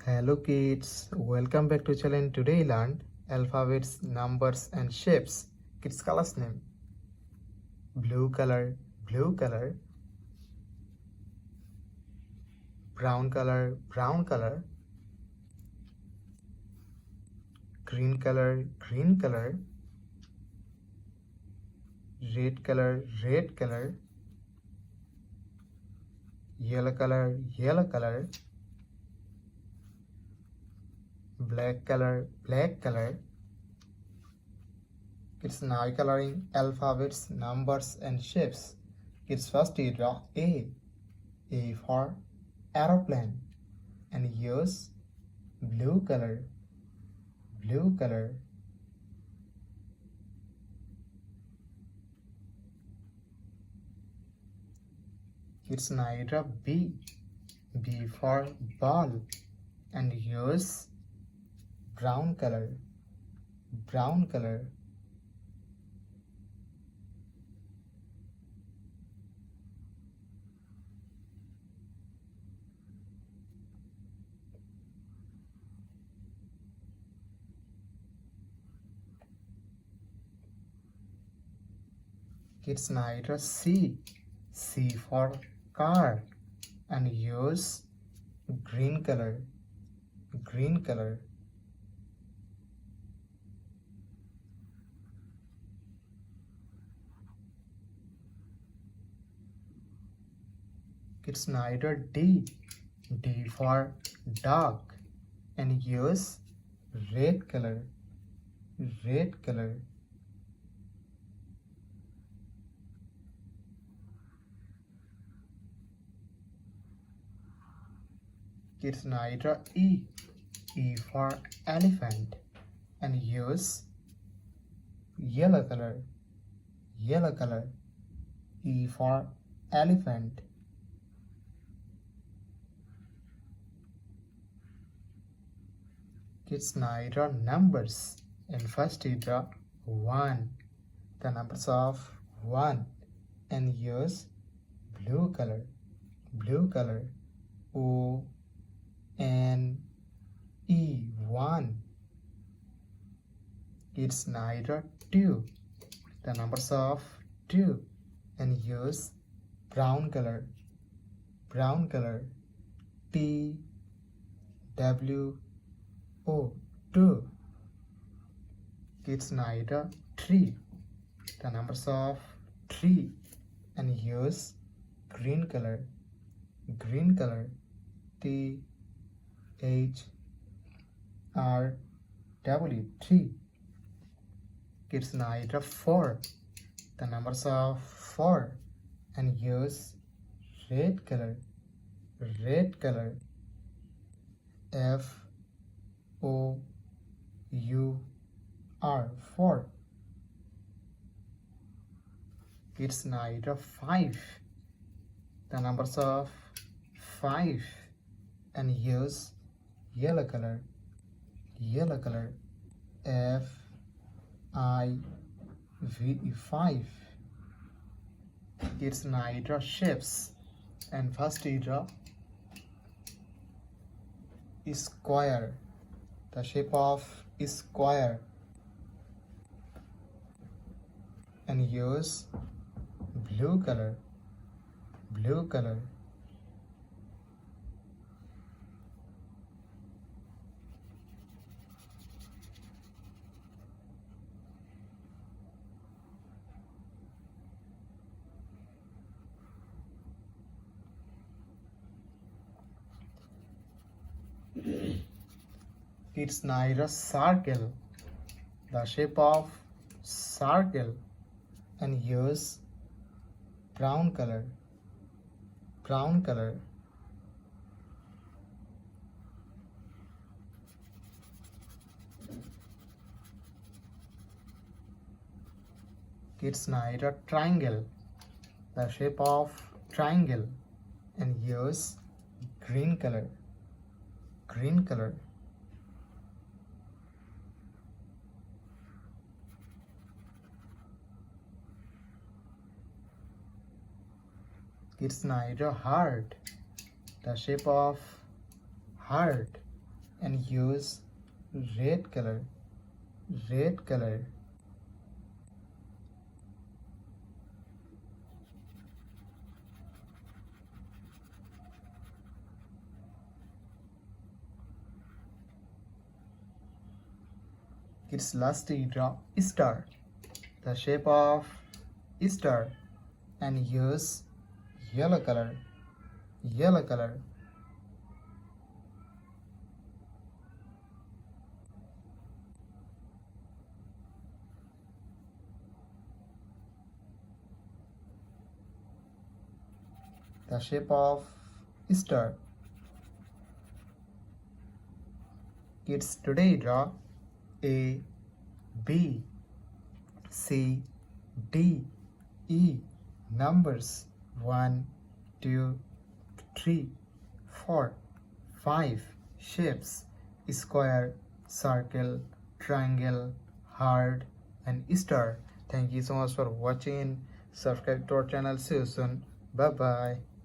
Hello kids, welcome back to channel. Today learn alphabets, numbers and shapes. Kids colors name blue color, brown color, green color, red color, yellow color, black color. Kids now coloring alphabets, numbers and shapes. Kids first draw A for aeroplane and use blue color. Kids now draw B for ball and use brown color. Kids now draw C for car and use green color. Kids now draw D for dog and use red color. Kids now draw E for elephant and use yellow color. E for elephant. Kids now draw numbers and first draw 1, the numbers of 1 and use blue color. O N E 1. Kids now draw 2, the numbers of 2 and use brown color. T W O 2. Kids now draw 3, the numbers of 3 and use green color. T H R W 3. Kids now draw 4, the numbers of 4 and use red color. F O U R 4. Kids now draw 5, the numbers of 5 and use yellow color. F I V E 5. Kids now draw shapes and first draw square, the shape of square and use blue color. Kids now draw circle, the shape of circle and use brown color. Kids now draw triangle, the shape of triangle and use green color. Kids now draw heart, the shape of heart and use red color. Red color. Kids, lastly draw star, the shape of star, and use yellow color. Yellow color. The shape of star. Kids, today draw A, B, C, D, E numbers 1, 2, 3, 4, 5 shapes: square, circle, triangle, heart, and star. Thank you so much for watching. Subscribe to our channel. See you soon. Bye bye.